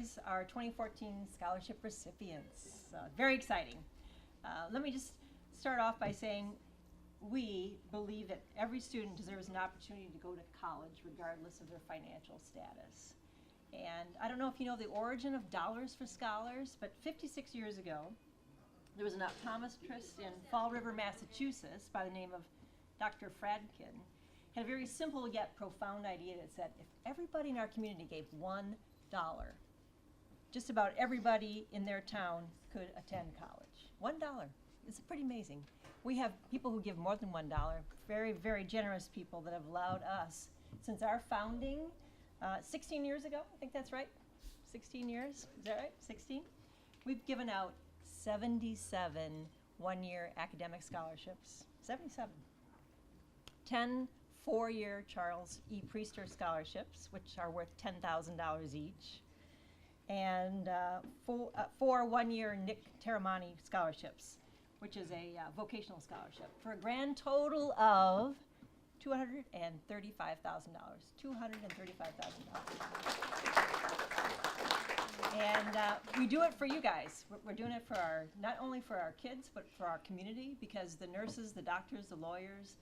recognize our 2014 scholarship recipients. Very exciting. Let me just start off by saying we believe that every student deserves an opportunity to go to college regardless of their financial status. And I don't know if you know the origin of Dollars for Scholars, but 56 years ago, there was an optometrist in Fall River, Massachusetts by the name of Dr. Fradkin. Had a very simple yet profound idea that said if everybody in our community gave $1, just about everybody in their town could attend college. $1. It's pretty amazing. We have people who give more than $1, very, very generous people that have allowed us, since our founding 16 years ago, I think that's right, 16 years, is that right, 16? We've given out 77 one-year academic scholarships, 77. 10 four-year Charles E. Priester scholarships, which are worth $10,000 each, and four one-year Nick Taramani scholarships, which is a vocational scholarship, for a grand total of $235,000. And we do it for you guys. We're doing it for not only for our kids, but for our community, because the nurses, the doctors, the lawyers,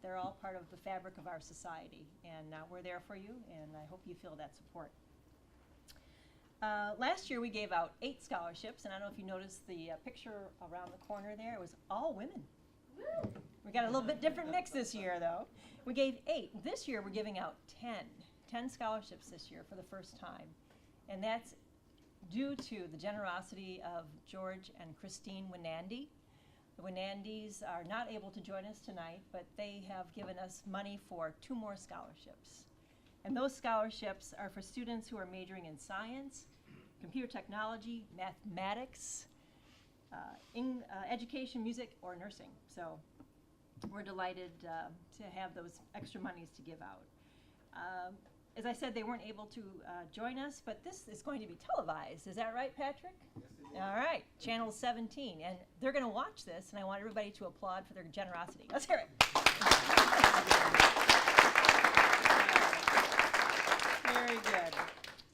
they're all part of the fabric of our society. And we're there for you, and I hope you feel that support. Last year we gave out 8 scholarships, and I don't know if you noticed the picture around the corner there. It was all women. Woo! We got a little bit different mix this year, though. We gave 8. This year we're giving out 10 scholarships this year for the first time. And that's due to the generosity of George and Christine Winandy. The Winandys are not able to join us tonight, but they have given us money for 2 more scholarships. And those scholarships are for students who are majoring in science, computer technology, mathematics, education, music, or nursing. So we're delighted to have those extra monies to give out. As I said, they weren't able to join us, but this is going to be televised. Is that right, Patrick? Yes, it is. All right, Channel 17. And they're going to watch this, and I want everybody to applaud for their generosity. Let's hear it. Very good.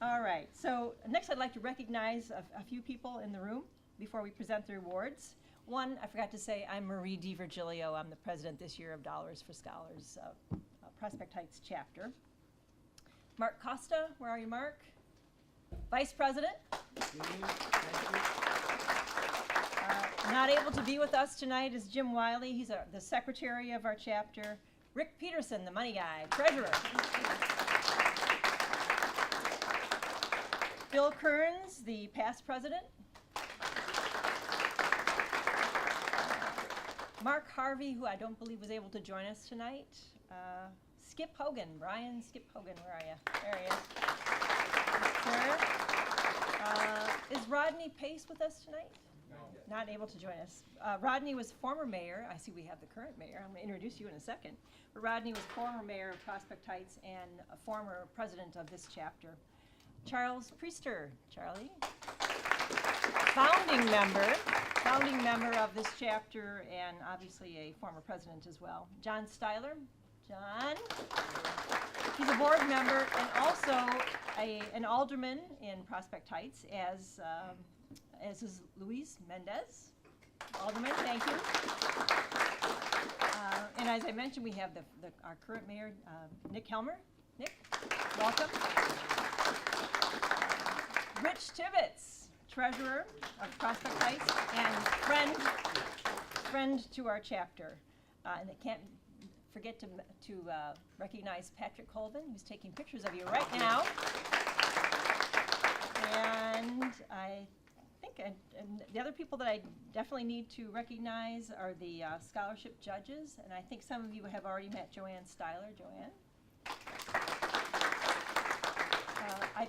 All right, so next I'd like to recognize a few people in the room before we present the awards. One, I forgot to say, I'm Marie DiVirgilio. I'm the president this year of Dollars for Scholars, Prospect Heights chapter. Mark Costa, where are you, Mark? Vice President. Not able to be with us tonight is Jim Wiley. He's the secretary of our chapter. Rick Peterson, the money guy, treasurer. Bill Kearns, the past president. Mark Harvey, who I don't believe was able to join us tonight. Skip Hogan, Brian Skip Hogan, where are you? There he is. Is Rodney Pace with us tonight? No. Not able to join us. Rodney was former mayor. I see we have the current mayor. I'm going to introduce you in a second. But Rodney was former mayor of Prospect Heights and a former president of this chapter. Charles Priester, Charlie. Founding member of this chapter, and obviously a former president as well. John Styler. John. He's a board member and also an alderman in Prospect Heights, as is Luis Mendez. Alderman, thank you. And as I mentioned, we have our current mayor, Nick Helmer. Nick, welcome. Rich Tibbetts, treasurer of Prospect Heights and friend to our chapter. And I can't forget to recognize Patrick Colvin, who's taking pictures of you right now. And I think and the other people that I definitely need to recognize are the scholarship judges. And I think some of you have already met Joanne Styler. Joanne? I'm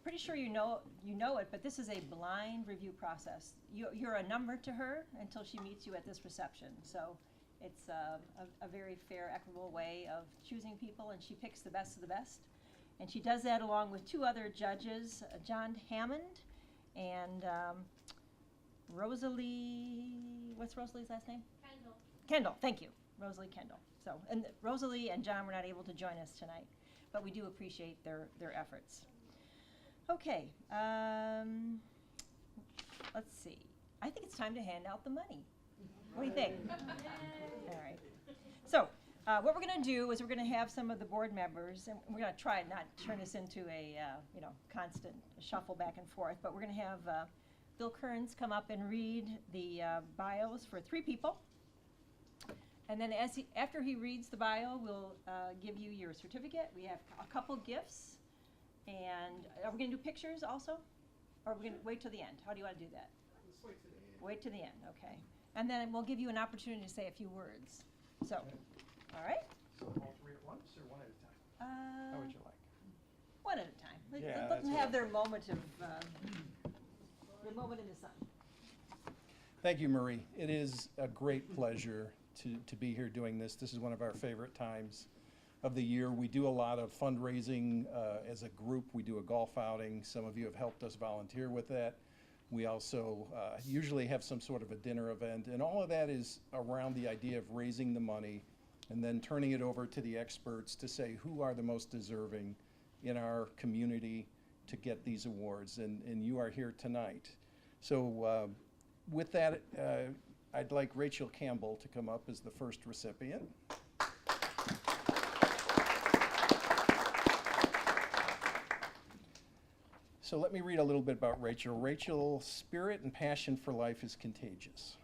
pretty sure you know it, but this is a blind review process. You're a number to her until she meets you at this reception. So it's a very fair, equitable way of choosing people, and she picks the best of the best. And she does that along with 2 other judges, John Hammond and Rosalie, what's Rosalie's last name? Kendall. Kendall, thank you, Rosalie Kendall. So, and Rosalie and John were not able to join us tonight, but we do appreciate their efforts. Okay, let's see. I think it's time to hand out the money. What do you think? All right. So, what we're going to do is we're going to have some of the board members, and we're going to try and not turn this into a constant shuffle back and forth, but we're going to have Bill Kearns come up and read the bios for 3 people. And then after he reads the bio, we'll give you your certificate. We have a couple gifts. And are we going to do pictures also? Or are we going to wait till the end? How do you want to do that? Let's wait to the end. Wait to the end, okay. And then we'll give you an opportunity to say a few words. So, all right? So all 3 at once or one at a time? How would you like? One at a time. Let Yeah, them that's have what- their moment of, their moment in the sun. Thank you, Marie. It is a great pleasure to be here doing this. This is one of our favorite times of the year. We do a lot of fundraising as a group. We do a golf outing. Some of you have helped us volunteer with that. We also usually have some sort of a dinner event, and all of that is around the idea of raising the money and then turning it over to the experts to say who are the most deserving in our community to get these awards, and you are here tonight. So with that, I'd like Rachel Campbell to come up as the first recipient. So let me read a little bit about Rachel. Rachel's spirit and passion for life is contagious.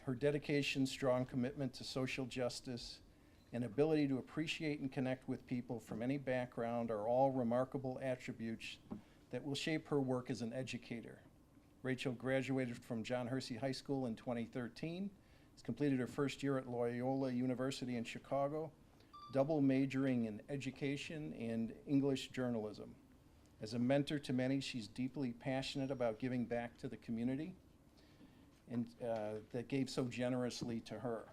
Her dedication, strong commitment to social justice, and ability to appreciate and connect with people from any background are all remarkable attributes that will shape her work as an educator. Rachel graduated from John Hersey High School in 2013, has completed her first year at Loyola University in Chicago, double majoring in education and English journalism. As a mentor to many, she's deeply passionate about giving back to the community and that gave so generously to her.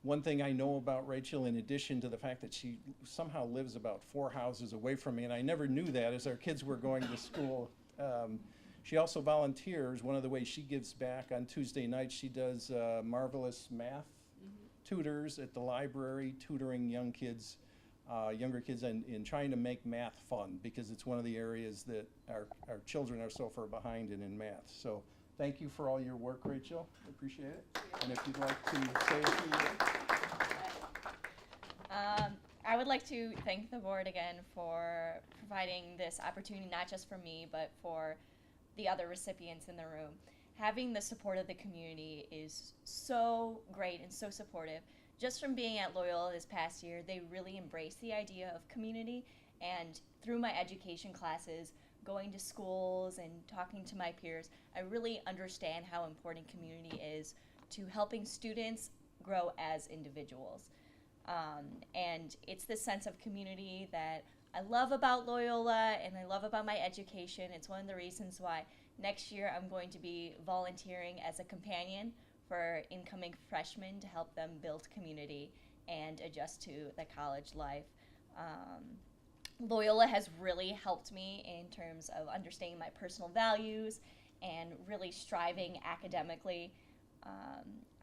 One thing I know about Rachel, in addition to the fact that she somehow lives about 4 houses away from me, and I never knew that as our kids were going to school, she also volunteers. One of the ways she gives back on Tuesday nights, she does marvelous math tutors at the library, tutoring young kids, younger kids, in trying to make math fun, because it's one of the areas that our children are so far behind in math. So thank you for all your work, Rachel. I appreciate it. And if you'd like to say a few words. I would like to thank the board again for providing this opportunity, not just for me, but for the other recipients in the room. Having the support of the community is so great and so supportive. Just from being at Loyola this past year, they really embrace the idea of community, and through my education classes, going to schools and talking to my peers, I really understand how important community is to helping students grow as individuals. And it's this sense of community that I love about Loyola and I love about my education. It's one of the reasons why next year I'm going to be volunteering as a companion for incoming freshmen to help them build community and adjust to the college life. Loyola has really helped me in terms of understanding my personal values and really striving academically.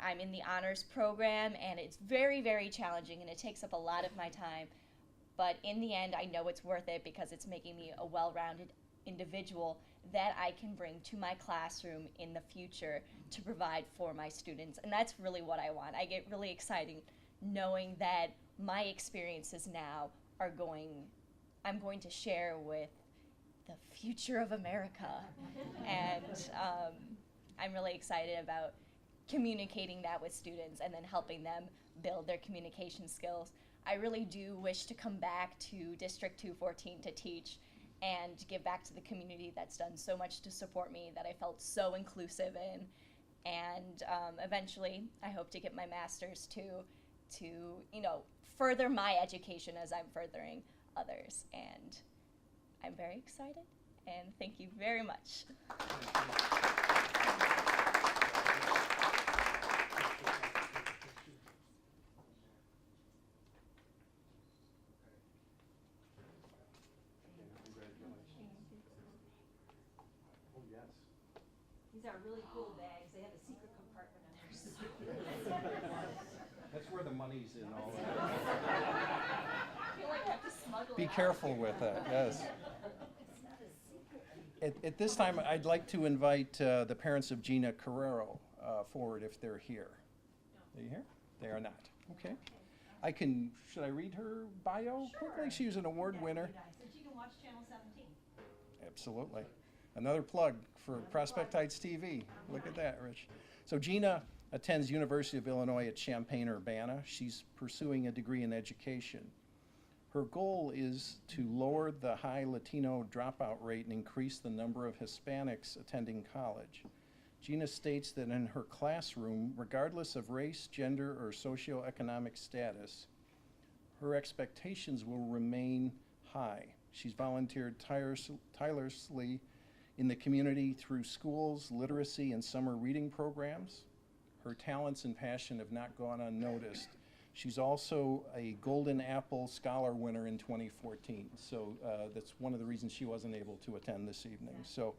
I'm in the honors program, and it's very, very challenging, and it takes up a lot of my time. But in the end, I know it's worth it because it's making me a well-rounded individual that I can bring to my classroom in the future to provide for my students. And that's really what I want. I get really excited knowing that my experiences now I'm going to share with the future of America. And I'm really excited about communicating that with students and then helping them build their communication skills. I really do wish to come back to District 214 to teach and give back to the community that's done so much to support me, that I felt so inclusive in. And eventually, I hope to get my master's to further my education as I'm furthering others. And I'm very excited, and thank you very much. These are really cool bags. They have a secret compartment on theirs. That's where the money's in all of it. I feel like I have to smuggle Be it out. careful with that, yes. It's not a secret. At this time, I'd like to invite the parents of Gina Carrero forward if they're here. Are you here? They are not. Okay. Should I read her bio quickly? She was an award winner. So she can watch Channel 17. Absolutely. Another plug for Prospect Heights TV. Look at that, Rich. So Gina attends University of Illinois at Champaign-Urbana. She's pursuing a degree in education. Her goal is to lower the high Latino dropout rate and increase the number of Hispanics attending college. Gina states that in her classroom, regardless of race, gender, or socioeconomic status, her expectations will remain high. She's volunteered tirelessly in the community through schools, literacy, and summer reading programs. Her talents and passion have not gone unnoticed. She's also a Golden Apple Scholar winner in 2014, so that's one of the reasons she wasn't able to attend this evening. So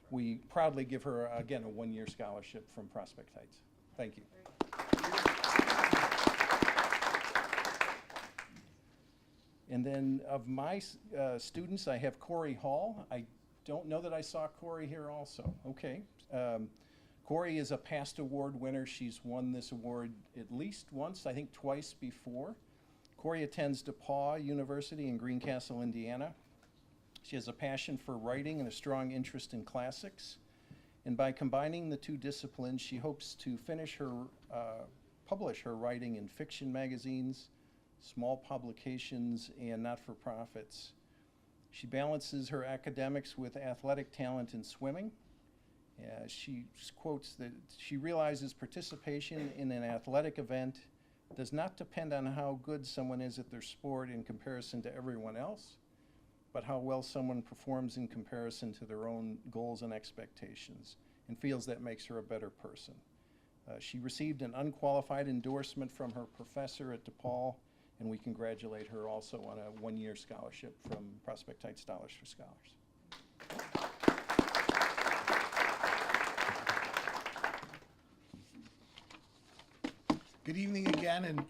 we proudly give her, again, a one-year scholarship from Prospect Heights. Thank you. And then of my students, I have Corey Hall. I don't know that I saw Corey here also. Okay. Corey is a past award winner. She's won this award at least once, I think twice before. Corey attends DePauw University in Greencastle, Indiana. She has a passion for writing and a strong interest in classics. And by combining the two disciplines, she hopes to publish her writing in fiction magazines, small publications, and not-for-profits. She balances her academics with athletic talent in swimming. She quotes that she realizes participation in an athletic event does not depend on how good someone is at their sport in comparison to everyone else, but how well someone performs in comparison to their own goals and expectations, and feels that makes her a better person. She received an unqualified endorsement from her professor at DePaul, and we congratulate her also on a one-year scholarship from Prospect Heights Dollars for Scholars. Good evening again, and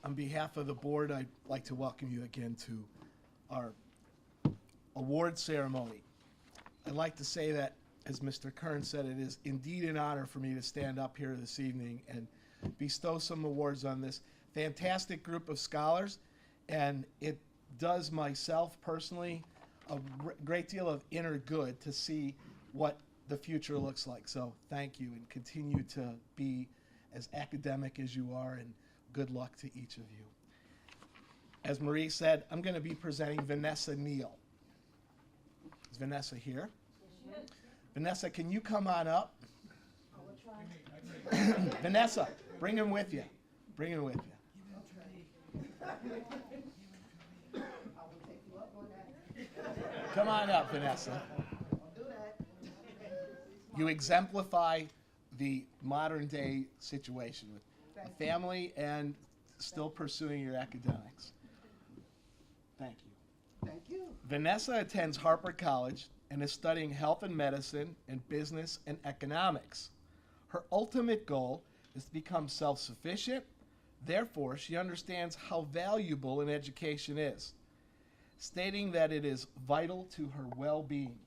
on behalf of the board, I'd like to welcome you again to our award ceremony. I'd like to say that, as Mr. Kern said, it is indeed an honor for me to stand up here this evening and bestow some awards on this fantastic group of scholars, and it does myself personally a great deal of inner good to see what the future looks like. So thank you, and continue to be as academic as you are, and good luck to each of you. As Marie said, I'm going to be presenting Vanessa Neal. Is Vanessa here? Vanessa, can you come on up? Vanessa, bring him with you. Bring him with you. Come on up, Vanessa. You exemplify the modern day situation with a family and still pursuing your academics. Thank you. Thank you. Vanessa attends Harper College and is studying health and medicine and business and economics. Her ultimate goal is to become self-sufficient. Therefore, she understands how valuable an education is, stating that it is vital to her well-being.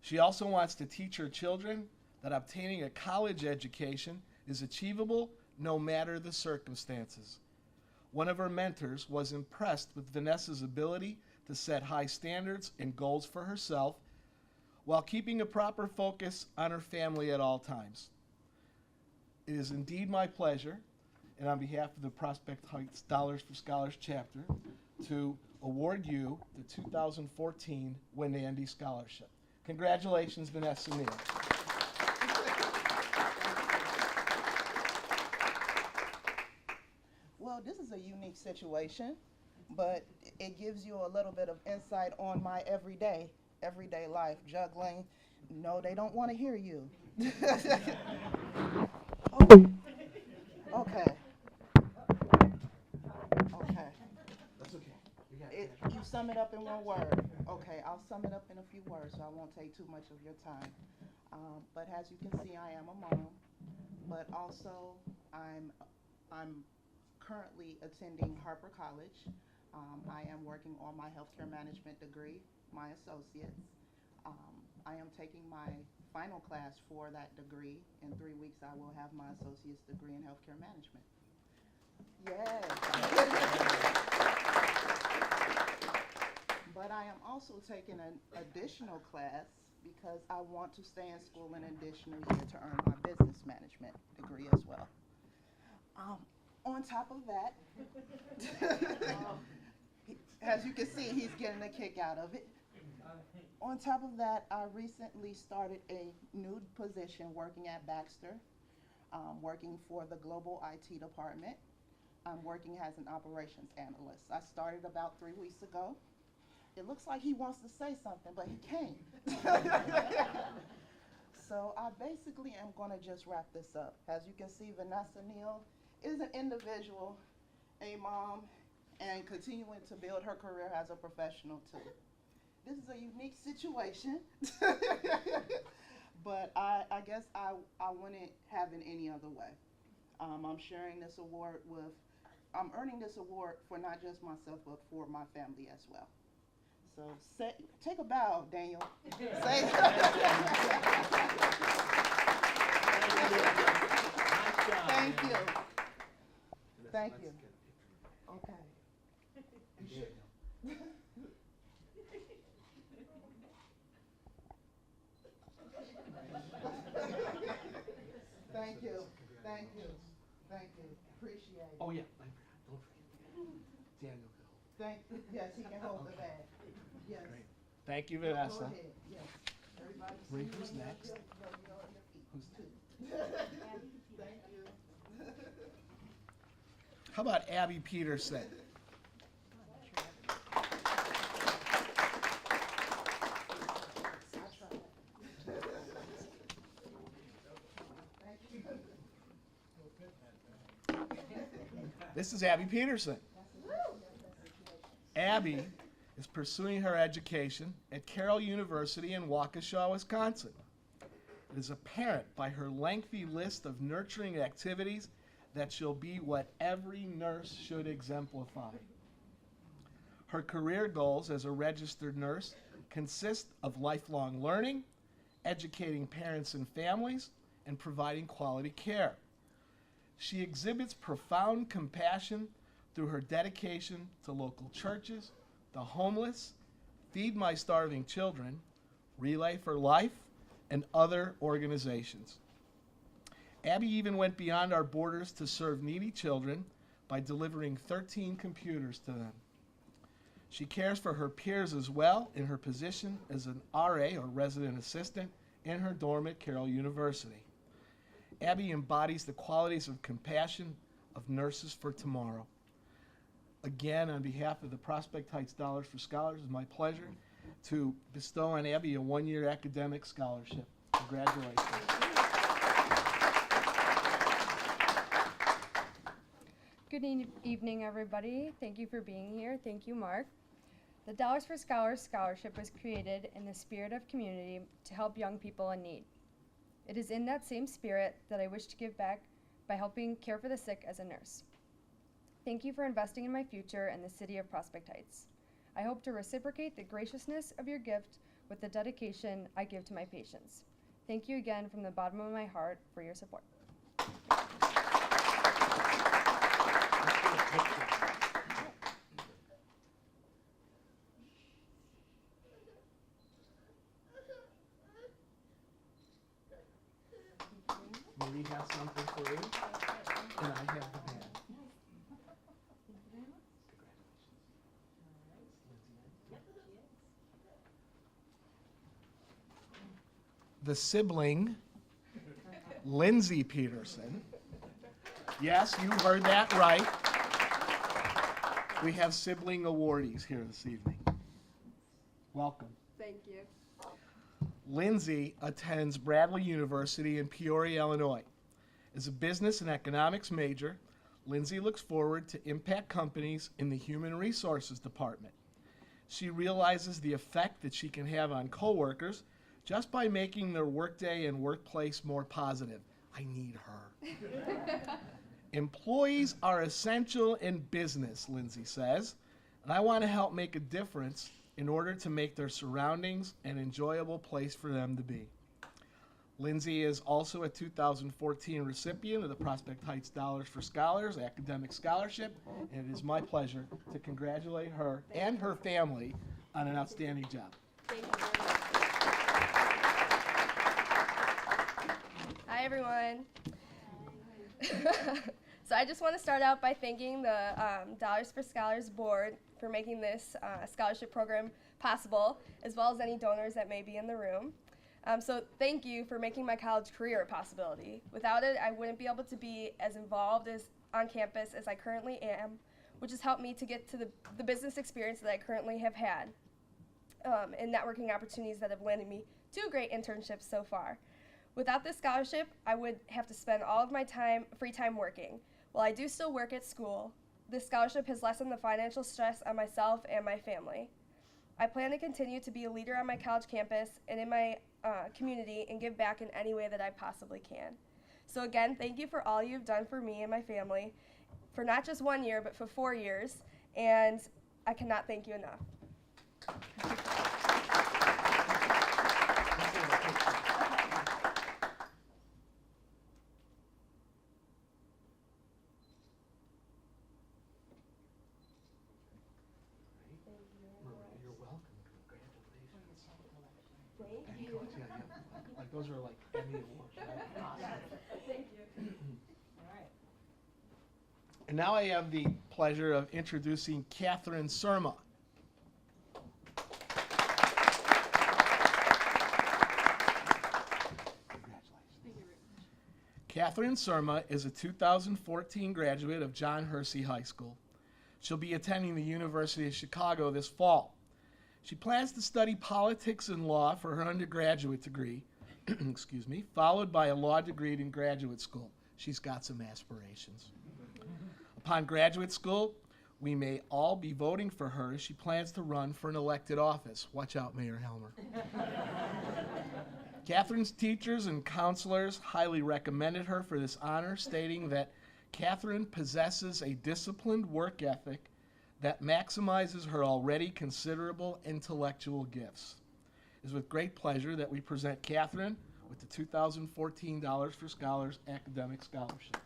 She also wants to teach her children that obtaining a college education is achievable no matter the circumstances. One of her mentors was impressed with Vanessa's ability to set high standards and goals for herself while keeping a proper focus on her family at all times. It is indeed my pleasure, and on behalf of the Prospect Heights Dollars for Scholars chapter, to award you the 2014 Win-Andy Scholarship. Congratulations, Vanessa Neal. Well, this is a unique situation, but it gives you a little bit of insight on my everyday life, juggling. No, they don't want to hear you. Okay. Okay. That's okay. You sum it up in one word. Okay, I'll sum it up in a few words, so I won't take too much of your time. But as you can see, I am a mom, but also I'm currently attending Harper College. I am working on my healthcare management degree, my associates. I am taking my final class for that degree. In 3 weeks, I will have my associate's degree in healthcare management. Yes. But I am also taking an additional class because I want to stay in school an additional year to earn my business management degree as well. On top of that, as you can see, he's getting a kick out of it. On top of that, I recently started a new position working at Baxter, working for the global IT department. I'm working as an operations analyst. I started about 3 weeks ago. It looks like he wants to say something, but he can't. So I basically am going to just wrap this up. As you can see, Vanessa Neal is an individual, a mom, and continuing to build her career as a professional too. This is a unique situation, but I guess I wouldn't have it any other way. I'm sharing this award with, I'm earning this award for not just myself, but for my family as well. So take a bow, Daniel. Say, thank you. Thank you. Okay. Thank you. Thank you. Thank you. Appreciate it. Oh, yeah, don't forget. Daniel can hold. Yes, he can hold the bag. Yes. Great. Thank you, Go Vanessa. ahead. Yes. Everybody Marie, see who's you on next? your feet, too. Thank you. How about Abby Peterson? This is Abby Peterson. Abby is pursuing her education at Carroll University in Waukesha, Wisconsin. It is apparent by her lengthy list of nurturing activities that she'll be what every nurse should exemplify. Her career goals as a registered nurse consist of lifelong learning, educating parents and families, and providing quality care. She exhibits profound compassion through her dedication to local churches, the homeless, Feed My Starving Children, Relay for Life, and other organizations. Abby even went beyond our borders to serve needy children by delivering 13 computers to them. She cares for her peers as well in her position as an RA, or resident assistant, in her dorm at Carroll University. Abby embodies the qualities of compassion of nurses for tomorrow. Again, on behalf of the Prospect Heights Dollars for Scholars, it's my pleasure to bestow on Abby a one-year academic scholarship. Congratulations. Good evening, everybody. Thank you for being here. Thank you, Mark. The Dollars for Scholars Scholarship was created in the spirit of community to help young people in need. It is in that same spirit that I wish to give back by helping care for the sick as a nurse. Thank you for investing in my future and the city of Prospect Heights. I hope to reciprocate the graciousness of your gift with the dedication I give to my patients. Thank you again from the bottom of my heart for your support. Marie has something for you, and I have the band. The sibling, Lindsay Peterson. Yes, you heard that right. We have sibling awardees here this evening. Welcome. Thank you. Lindsay attends Bradley University in Peoria, Illinois. As a business and economics major, Lindsay looks forward to impact companies in the human resources department. She realizes the effect that she can have on coworkers just by making their workday and workplace more positive. I need her. Employees are essential in business, Lindsay says, and I want to help make a difference in order to make their surroundings an enjoyable place for them to be. Lindsay is also a 2014 recipient of the Prospect Heights Dollars for Scholars Academic Scholarship, and it is my pleasure to congratulate her and her family on an outstanding job. Thank you very much. Hi, everyone. So I just want to start out by thanking the Dollars for Scholars Board for making this scholarship program possible, as well as any donors that may be in the room. So thank you for making my college career a possibility. Without it, I wouldn't be able to be as involved on campus as I currently am, which has helped me to get to the business experience that I currently have had, and networking opportunities that have landed me 2 great internships so far. Without this scholarship, I would have to spend all of my free time working. While I do still work at school, this scholarship has lessened the financial stress on myself and my family. I plan to continue to be a leader on my college campus and in my community and give back in any way that I possibly can. So again, thank you for all you've done for me and my family for not just 1 year, but for 4 years, and I cannot thank you enough. You're welcome. Congratulations. Thank you. Like those are like Emmy Awards, right? Thank you. All right. And now I have the pleasure of introducing Catherine Surma. Catherine Surma is a 2014 graduate of John Hersey High School. She'll be attending the University of Chicago this fall. She plans to study politics and law for her undergraduate degree, excuse me, followed by a law degree in graduate school. She's got some aspirations. Upon graduate school, we may all be voting for her as she plans to run for an elected office. Watch out, Mayor Helmer. Catherine's teachers and counselors highly recommended her for this honor, stating that Catherine possesses a disciplined work ethic that maximizes her already considerable intellectual gifts. It is with great pleasure that we present Catherine with the 2014 Dollars for Scholars Academic Scholarship.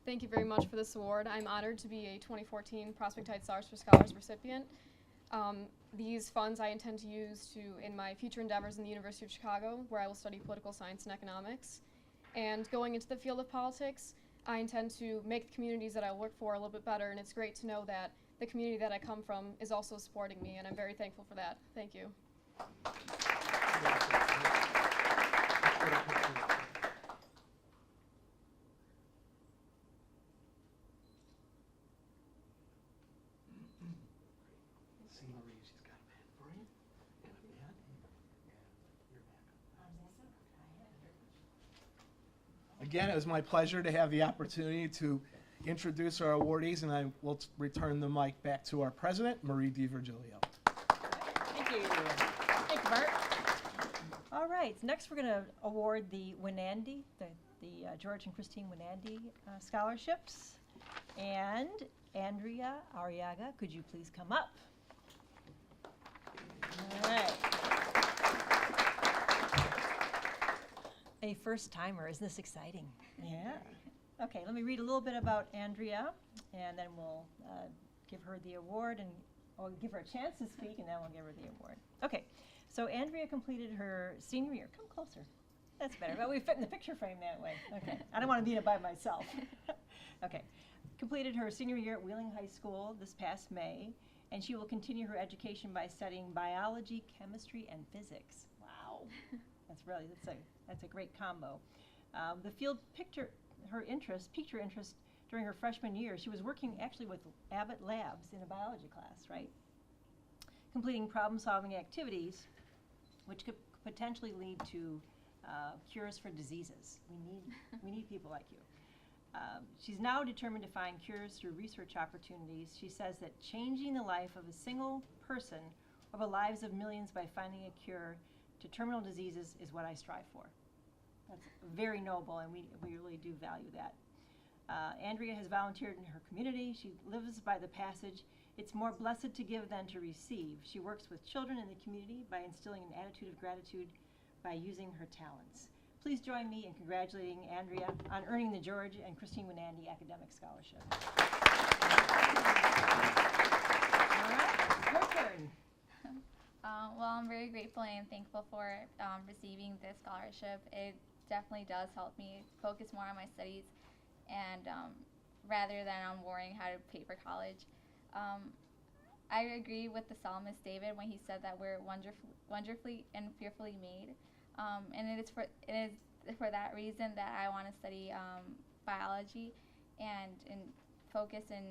Thank you very much for this award. I'm honored to be a 2014 Prospect Heights Dollars for Scholars recipient. These funds I intend to use in my future endeavors in the University of Chicago, where I will study political science and economics. And going into the field of politics, I intend to make the communities that I work for a little bit better, and it's great to know that the community that I come from is also supporting me, and I'm very thankful for that. Thank you. See, Marie, she's got a pen for you, and a pen, and your pen. Again, it was my pleasure to have the opportunity to introduce our awardees, and I will return the mic back to our president, Marie DiVirgilio. Thank you. Thank you, Bart. All right, next we're going to award the Winandi, the George and Christine Winandi scholarships. And Andrea Arriaga, could you please come up? All right. A first timer, isn't this exciting? Yeah. Okay, let me read a little bit about Andrea, and then we'll give her the award, and we'll give her a chance to speak, and then we'll give her the award. Okay, so Andrea completed her senior year. Come closer. That's better. But we fit in the picture frame that way. Okay, I don't want to be in it by myself. Okay, completed her senior year at Wheeling High School this past May, and she will continue her education by studying biology, chemistry, and physics. Wow, that's a great combo. The field piqued her interest during her freshman year. She was working actually with Abbott Labs in a biology class, right? Completing problem-solving activities, which could potentially lead to cures for diseases. We need people like you. She's now determined to find cures through research opportunities. She says that changing the life of a single person or the lives of millions by finding a cure to terminal diseases is what I strive for. That's very noble, and we really do value that. Andrea has volunteered in her community. She lives by the passage, "It's more blessed to give than to receive." She works with children in the community by instilling an attitude of gratitude by using her talents. Please join me in congratulating Andrea on earning the George and Christine Winandy Academic Scholarship. All right, your turn. Well, I'm very grateful and thankful for receiving this scholarship. It definitely does help me focus more on my studies, and rather than on worrying how to pay for college. I agree with the psalmist David when he said that we're wonderfully and fearfully made, and it is for that reason that I want to study biology and focus in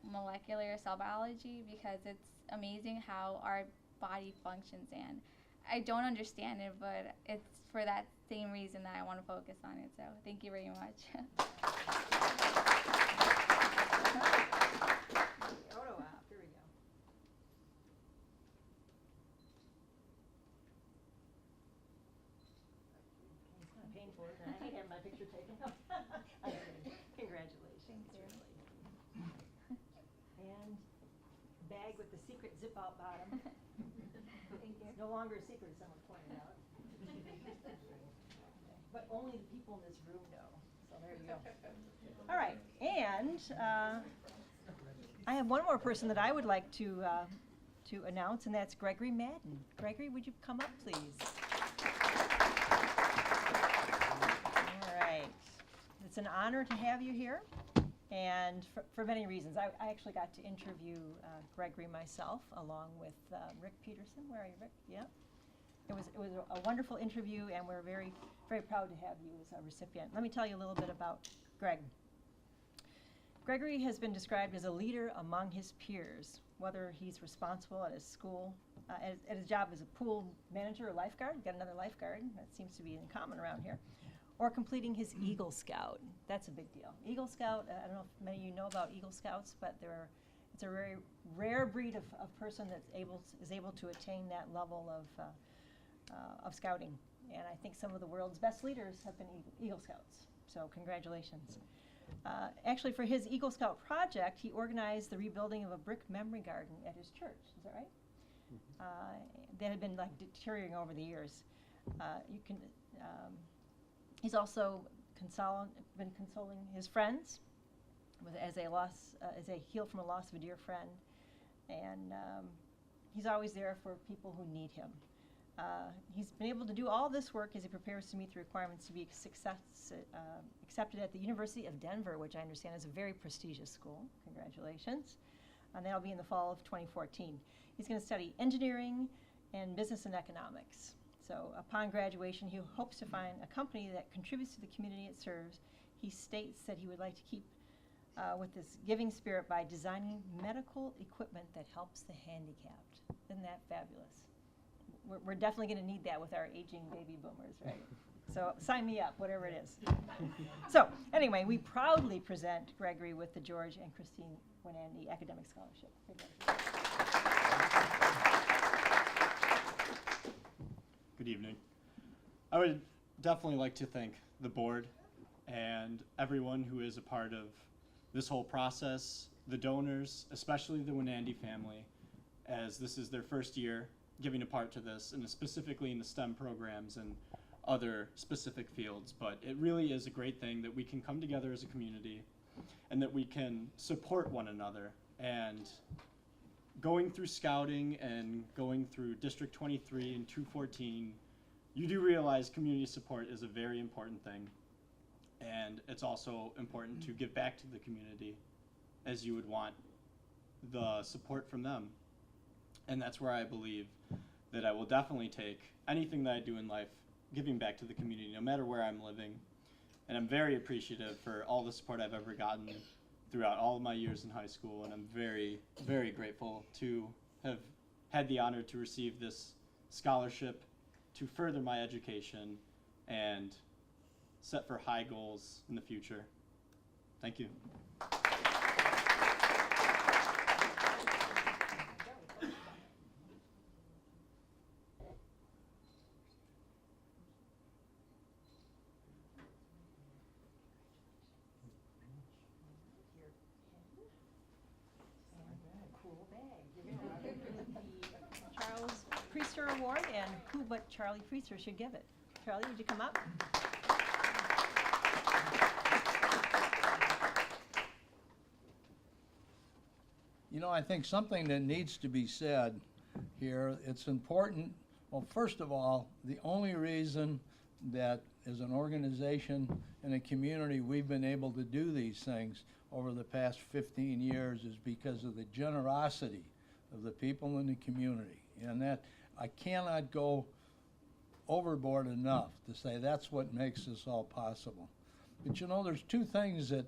molecular cell biology, because it's amazing how our body functions, and I don't understand it, but it's for that same reason that I want to focus on it. So thank you very much. Photo op, here we go. It's kind of painful, isn't it? I hate having my picture taken. I'm kidding. Congratulations. Really. And bag with the secret zip out bottom. Thank you. It's no longer a secret, as someone pointed out. But only the people in this room know. So there you go. All right, and I have one more person that I would like to announce, and that's Gregory Madden. Gregory, would you come up, please? All right. It's an honor to have you here, and for many reasons. I actually got to interview Gregory myself, along with Rick Peterson. Where are you, Rick? Yeah. It was a wonderful interview, and we're very, very proud to have you as a recipient. Let me tell you a little bit about Greg. Gregory has been described as a leader among his peers, whether he's responsible at his school, at his job as a pool manager or lifeguard. We've got another lifeguard. That seems to be in common around here. Or completing his Eagle Scout. That's a big deal. Eagle Scout, I don't know if many of you know about Eagle Scouts, but it's a very rare breed of person that is able to attain that level of scouting. And I think some of the world's best leaders have been Eagle Scouts. So congratulations. Actually, for his Eagle Scout project, he organized the rebuilding of a brick memory garden at his church. Is that right? That had been deteriorating over the years. He's also been consoling his friends as they heal from a loss of a dear friend, and he's always there for people who need him. He's been able to do all this work as he prepares to meet the requirements to be accepted at the University of Denver, which I understand is a very prestigious school. Congratulations. And that'll be in the fall of 2014. He's going to study engineering and business and economics. So upon graduation, he hopes to find a company that contributes to the community it serves. He states that he would like to keep with this giving spirit by designing medical equipment that helps the handicapped. Isn't that fabulous? We're definitely going to need that with our aging baby boomers, right? So sign me up, whatever it is. So anyway, we proudly present Gregory with the George and Christine Winandy Academic Scholarship. Good evening. I would definitely like to thank the board and everyone who is a part of this whole process, the donors, especially the Winandy family, as this is their first year giving a part to this, and specifically in the STEM programs and other specific fields. But it really is a great thing that we can come together as a community and that we can support one another. And going through scouting and going through District 23 and 214, you do realize community support is a very important thing. And it's also important to give back to the community as you would want the support from them. And that's where I believe that I will definitely take anything that I do in life, giving back to the community, no matter where I'm living. And I'm very appreciative for all the support I've ever gotten throughout all of my years in high school. And I'm very, very grateful to have had the honor to receive this scholarship to further my education and set for high goals in the future. Thank you. Charles Priester Award, and who but Charlie Priester should give it. Charlie, would you come up? You know, I think something that needs to be said here, it's important. Well, first of all, the only reason that as an organization and a community we've been able to do these things over the past 15 years is because of the generosity of the people in the community. And that I cannot go overboard enough to say that's what makes this all possible. But you know, there's two things that,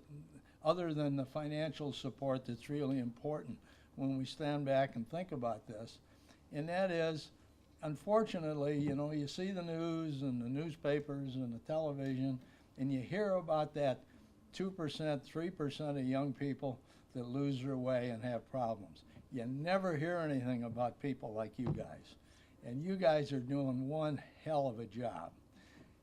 other than the financial support, that's really important when we stand back and think about this. And that is, unfortunately, you know, you see the news and the newspapers and the television, and you hear about that 2%, 3% of young people that lose their way and have problems. You never hear anything about people like you guys. And you guys are doing one hell of a job.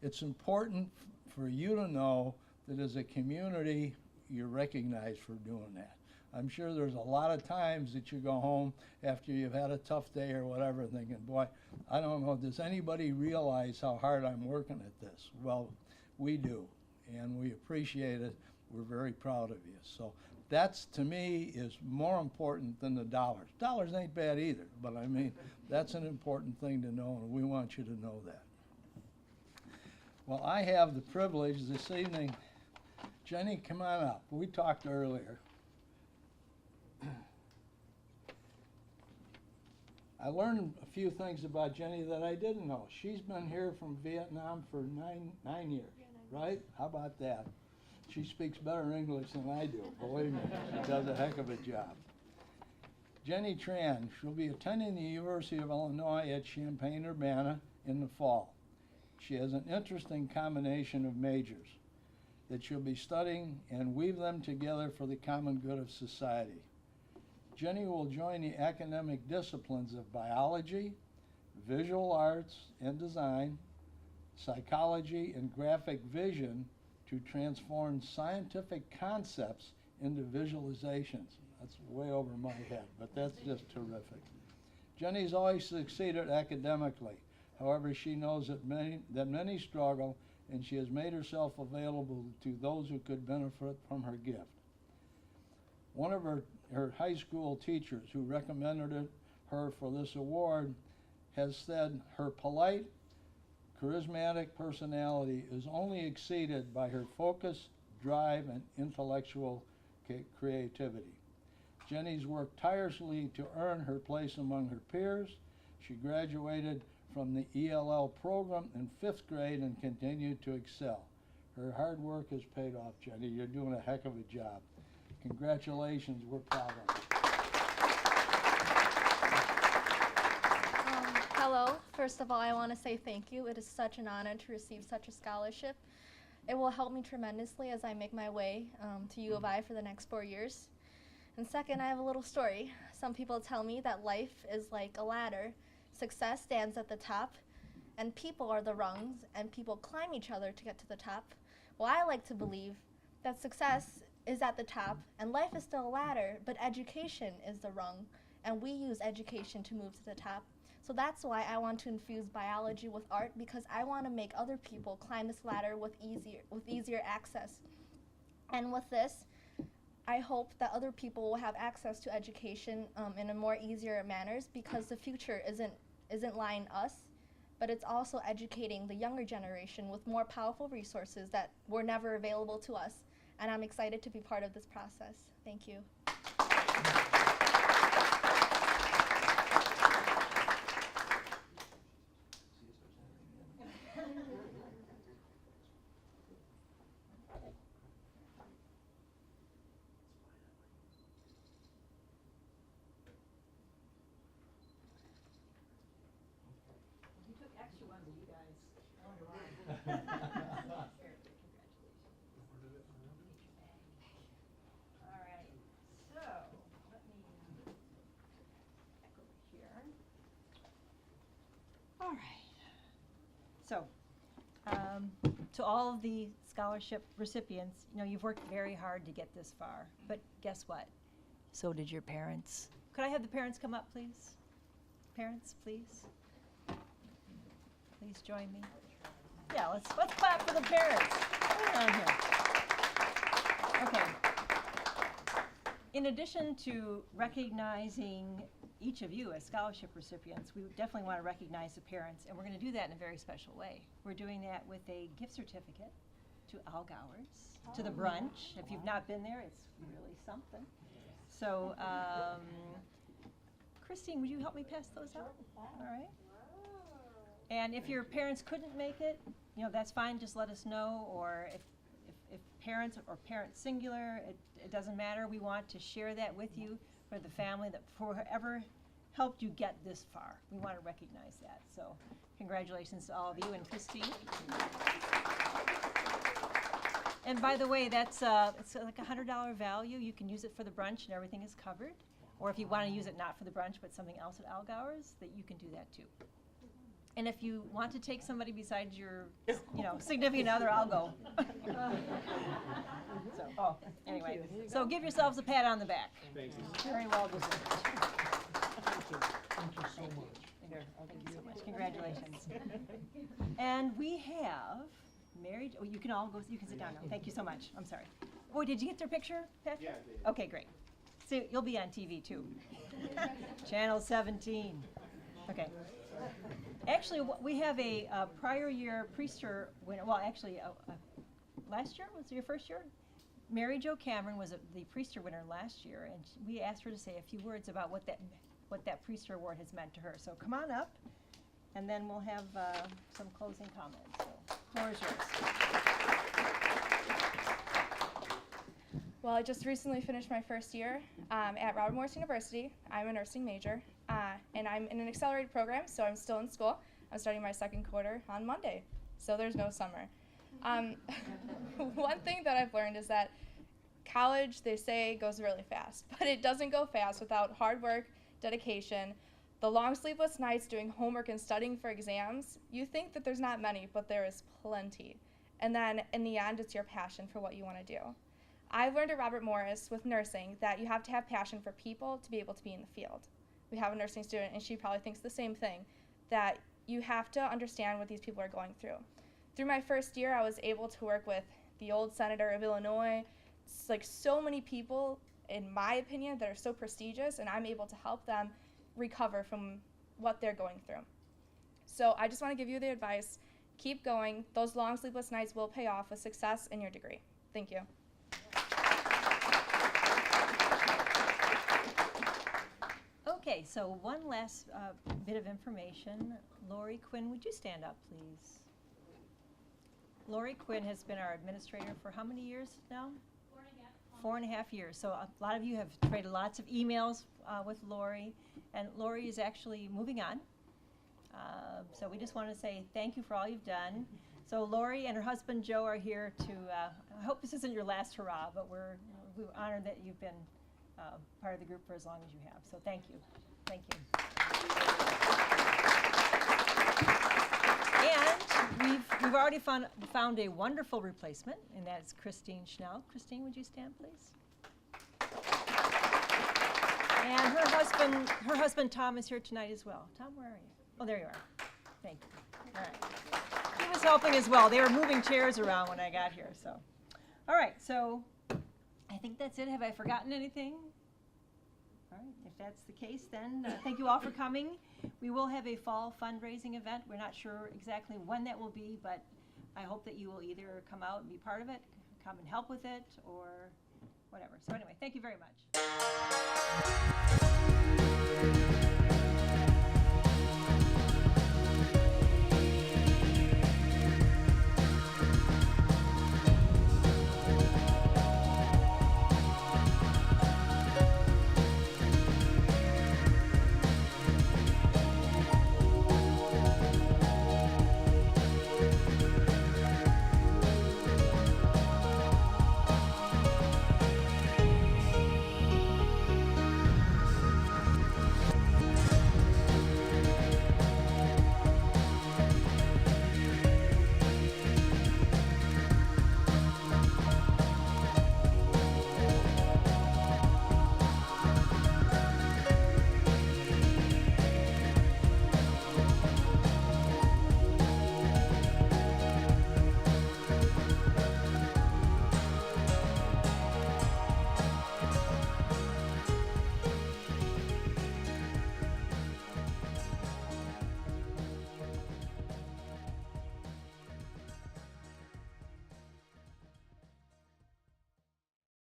It's important for you to know that as a community, you're recognized for doing that. I'm sure there's a lot of times that you go home after you've had a tough day or whatever thinking, boy, I don't know, does anybody realize how hard I'm working at this? Well, we do, and we appreciate it. We're very proud of you. So that's, to me, is more important than the dollars. Dollars ain't bad either, but I mean, that's an important thing to know, and we want you to know that. Well, I have the privilege this evening. Jenny, come on up. We talked earlier. I learned a few things about Jenny that I didn't know. She's been here from Vietnam for nine years, right? How about that? She speaks better English than I do, believe me. She does a heck of a job. Jenny Tran, she'll be attending the University of Illinois at Champaign-Urbana in the fall. She has an interesting combination of majors that she'll be studying and weave them together for the common good of society. Jenny will join the academic disciplines of biology, visual arts and design, psychology, and graphic vision to transform scientific concepts into visualizations. That's way over my head, but that's just terrific. Jenny's always succeeded academically. However, she knows that many struggle, and she has made herself available to those who could benefit from her gift. One of her high school teachers who recommended her for this award has said her polite, charismatic personality is only exceeded by her focus, drive, and intellectual creativity. Jenny's worked tirelessly to earn her place among her peers. She graduated from the ELL program in 5th grade and continued to excel. Her hard work has paid off, Jenny. You're doing a heck of a job. Congratulations, we're proud of you. Hello, first of all, I want to say thank you. It is such an honor to receive such a scholarship. It will help me tremendously as I make my way to U of I for the next 4 years. And second, I have a little story. Some people tell me that life is like a ladder. Success stands at the top, and people are the rungs, and people climb each other to get to the top. Well, I like to believe that success is at the top, and life is still a ladder, but education is the rung, and we use education to move to the top. So that's why I want to infuse biology with art, because I want to make other people climb this ladder with easier access. And with this, I hope that other people will have access to education in a more easier manners, because the future isn't lying us, but it's also educating the younger generation with more powerful resources that were never available to us. And I'm excited to be part of this process. Thank you. You took extra ones, you guys. All right, so let me back over here. All right. So, to all of the scholarship recipients, you know, you've worked very hard to get this far, but guess what? So did your parents. could I have the parents come up, please? Parents, please. Please join me. Yeah, let's clap for the parents. Come on here. Okay. In addition to recognizing each of you as scholarship recipients, we definitely want to recognize the parents, and we're going to do that in a very special way. We're doing that with a gift certificate to Al Gowers, to the brunch. If you've not been there, it's really something. So, Christine, would you help me pass those out? All right. And if your parents couldn't make it, you know, that's fine, just let us know, or if parents or parents singular, it doesn't matter. We want to share that with you for the family, that for whoever helped you get this far. We want to recognize that. So congratulations to all of you and Christine. And by the way, that's it's like a $100 value. You can use it for the brunch and everything is covered. Or if you want to use it not for the brunch but something else at Al Gowers, that you can do that too. And if you want to take somebody besides your, you know, significant other, I'll go. So, anyway, so give yourselves a pat on the back. Thank you. Very well deserved. Thank you so much. Thank you so much. Congratulations. And we have married. Oh, you can all go. You can sit down now. Thank you so much. I'm sorry. Oh, did you get their picture, Patrick? Yeah, I did. Okay, great. So you'll be on TV too. Channel 17. Okay. Actually, we have a prior year Priester winner. Well, actually, last year was your first year. Mary Jo Cameron was the Priester winner last year, and we asked her to say a few words about what that Priester award has meant to her. So come on up, and then we'll have some closing comments. So, floor is yours. Well, I just recently finished my first year at Robert Morris University. I'm a nursing major, and I'm in an accelerated program, so I'm still in school. I'm starting my second quarter on Monday, so there's no summer. One thing that I've learned is that college, they say, goes really fast, but it doesn't go fast without hard work, dedication, the long sleepless nights doing homework and studying for exams. You think that there's not many, but there is plenty. And then in the end, it's your passion for what you want to do. I've learned at Robert Morris with nursing that you have to have passion for people to be able to be in the field. We have a nursing student, and she probably thinks the same thing, that you have to understand what these people are going through. Through my first year, I was able to work with the old senator of Illinois. It's like so many people, in my opinion, that are so prestigious, and I'm able to help them recover from what they're going through. So I just want to give you the advice, keep going. Those long sleepless nights will pay off with success in your degree. Thank you. Okay, so one last bit of information. Lori Quinn, would you stand up, please? Lori Quinn has been our administrator for how many years now? 4.5 years. So a lot of you have traded lots of emails with Lori, and Lori is actually moving on. So we just want to say thank you for all you've done. So Lori and her husband Joe are here to, I hope this isn't your last hurrah, but we're honored that you've been part of the group for as long as you have. So thank you. Thank you. And we've already found a wonderful replacement, and that's Christine Schnell. Christine, would you stand, please? And her husband Tom is here tonight as well. Tom, where are you? Oh, there you are. Thank you. All right. He was helping as well. They were moving chairs around when I got here. So, all right. So, I think that's it. Have I forgotten anything? All right. If that's the case, then thank you all for coming. We will have a fall fundraising event. We're not sure exactly when that will be, but I hope that you will either come out and be part of it, come and help with it, or whatever. So anyway, thank you very much.